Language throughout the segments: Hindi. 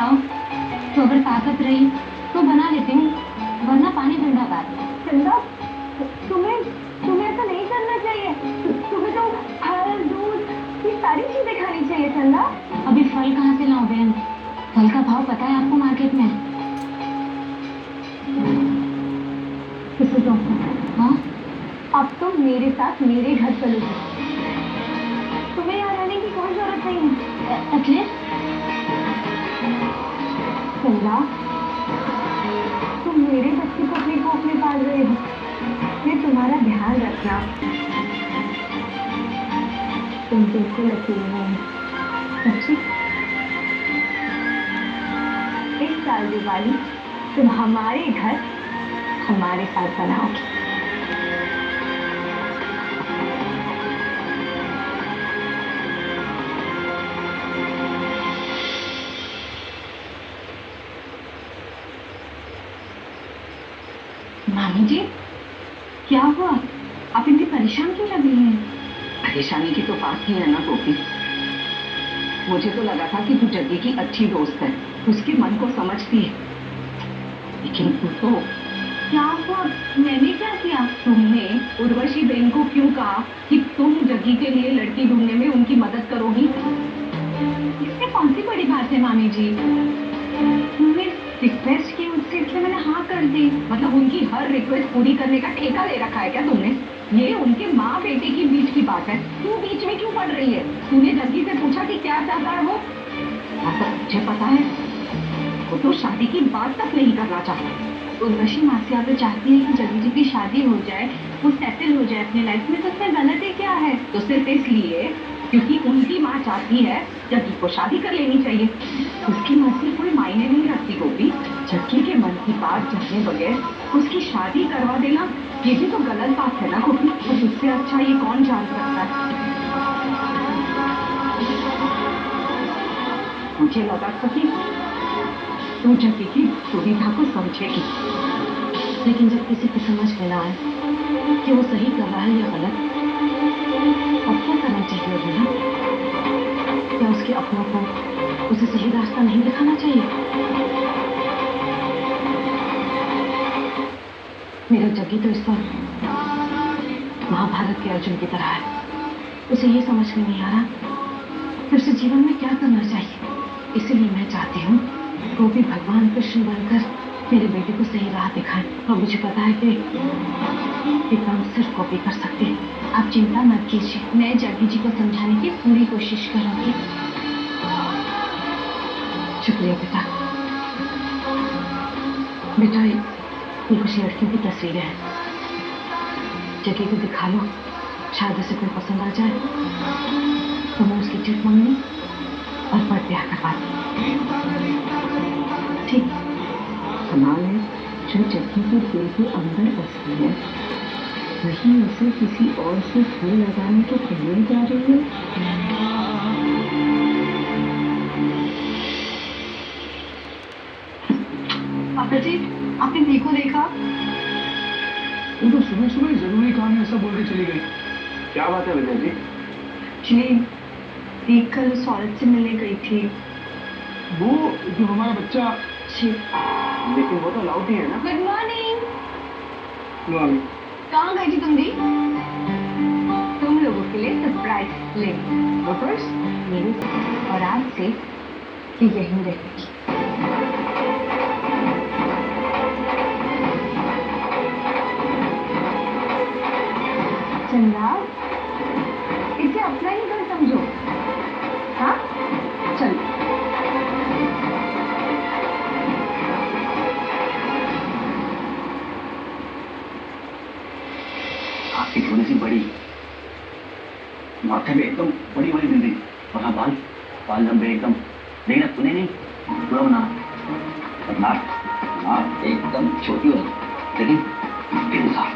कराओ, तो अगर ताकत रही तो बना लेती हूँ, वरना पानी ठंडा कर। चंदा, तुम्हें तुम्हें ऐसा नहीं करना चाहिए। तुम्हें तो फल दूध ये सारी चीजें खानी चाहिए चंदा। अभी फल कहाँ से लाऊं बहन? फल का भाव पता है आपको मार्केट में? किसी को हाँ, अब तुम मेरे साथ मेरे घर चलोगे। तुम्हें यहाँ रहने की कोई जरूरत नहीं है। एटलीस्ट चंदा, तुम मेरे बच्चे को अपनी कोख में पाल रहे हो, ये तुम्हारा ध्यान रखना। तुम बिल्कुल अकेले नहीं हो। सच्ची, इस साल दिवाली तुम हमारे घर हमारे साथ बनाओगे। मामी जी, क्या हुआ? आप इतनी परेशान क्यों लग रही हैं? परेशानी की तो बात ही है ना गोपी। मुझे तो लगा था कि तू जग्गी की अच्छी दोस्त है, उसके मन को समझती है, लेकिन तू तो। क्या हुआ? मैंने क्या किया? तुमने उर्वशी बहन को क्यों कहा कि तुम जग्गी के लिए लड़की ढूंढने में उनकी मदद करोगी? इसमें कौन सी बड़ी बात है मामी जी? उन्होंने रिक्वेस्ट की मुझसे, इसलिए मैंने हाँ कर दी। मतलब उनकी हर रिक्वेस्ट पूरी करने का ठेका ले रखा है क्या तुमने? ये उनके माँ बेटे की बीच की बात है, तू बीच में क्यों पड़ रही है? तूने जग्गी से पूछा कि क्या चाहता है वो? ऐसा मुझे पता है, वो तो शादी की बात तक नहीं करना चाहता। उर्वशी मासी तो चाहती है कि जल्दी जी की शादी हो जाए, वो सेटल हो जाए अपनी लाइफ में, तो उसमें गलत है क्या है? तो सिर्फ इसलिए क्योंकि उनकी माँ चाहती है जग्गी को शादी कर लेनी चाहिए। उसकी मर्जी कोई मायने नहीं रखती गोपी। जग्गी के मन की बात जाने बगैर उसकी शादी करवा देना, ये भी तो गलत बात है ना गोपी। और उससे अच्छा ये कौन जान सकता है? मुझे लगा था कि तू जग्गी की सुविधा को समझेगी, लेकिन जब किसी की समझ में ना आए कि वो सही कर रहा है या गलत, तब क्या करना चाहिए बोला? क्या उसके अपनों को उसे सही रास्ता नहीं दिखाना चाहिए? मेरा जग्गी तो इस बार महाभारत के अर्जुन की तरह है। उसे ये समझ में नहीं आ रहा कि उसे जीवन में क्या करना चाहिए। इसीलिए मैं चाहती हूँ वो भी भगवान कृष्ण बनकर मेरे बेटे को सही राह दिखाए। और मुझे पता है कि ये काम सिर्फ कॉपी कर सकते हैं। आप चिंता मत कीजिए, मैं जग्गी जी को समझाने की पूरी कोशिश करूंगी। शुक्रिया बेटा। बेटा, ये कुछ लड़कियों की तस्वीरें हैं, जग्गी को दिखा लो, शायद उसे कोई पसंद आ जाए तो मैं उसकी चिट मंगनी और पर ब्याह करवा दूँ। ठीक? कमाल है, जो जग्गी के दिल के अंदर बसती है वही उसे किसी और से फूल लगाने को कहने जा रही है। पापा जी, आपने देखो देखा? वो तो सुबह सुबह जरूरी काम है ऐसा बोल के चली गई। क्या बात है विजय जी? एक्चुअली देख कल उस औरत से मिलने गई थी। वो जो हमारा बच्चा। जी। लेकिन वो तो लाउड ही है ना। Good morning. मॉर्निंग। कहाँ गई थी तुम भी? तुम लोगों के लिए सरप्राइज ले। सरप्राइज? मेरे और आज से ये यहीं रहेगी। चंदा, इसे अपना ही घर समझो। हाँ, चलो। आपकी थोड़ी सी बड़ी, माथे पे एकदम बड़ी बड़ी बिंदी, और हाँ बाल बाल लंबे एकदम। नहीं ना, तूने नहीं पूरा बना। नाक एकदम छोटी हो लेकिन दिल साफ।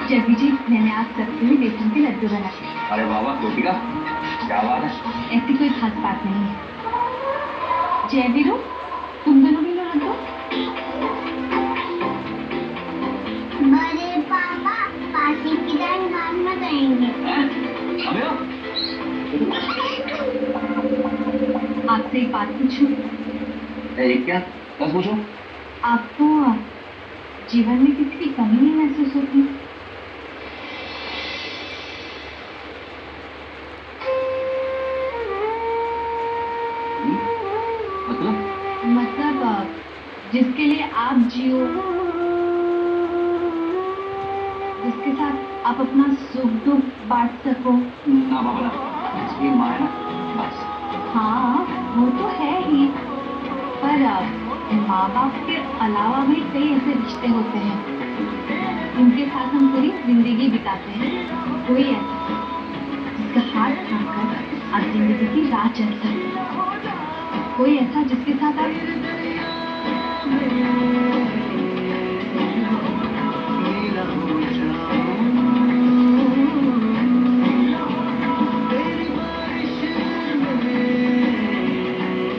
जग्गी जी, मैंने आज सबके लिए बेसन के लड्डू बनाए। अरे वाह वाह गोपिका, क्या बात है। ऐसी कोई खास बात नहीं है। जय वीरू, तुम दोनों भी लो लड्डू। बड़े पापा पार्टी की टाइम काम में करेंगे। आपसे एक बात पूछूं? क्या बस पूछो। आपको जीवन में किसी की कमी नहीं महसूस होती? मतलब जिसके लिए आप जियो, जिसके साथ आप अपना सुख दुख बांट सको। ना बाबा इसकी माँ है ना, बस। हाँ वो तो है ही, पर माँ बाप के अलावा भी कई ऐसे रिश्ते होते हैं जिनके साथ हम पूरी जिंदगी बिताते हैं। कोई ऐसा जिसका हाथ थामकर आप जिंदगी की राह चल सकते हैं, कोई ऐसा जिसके साथ आप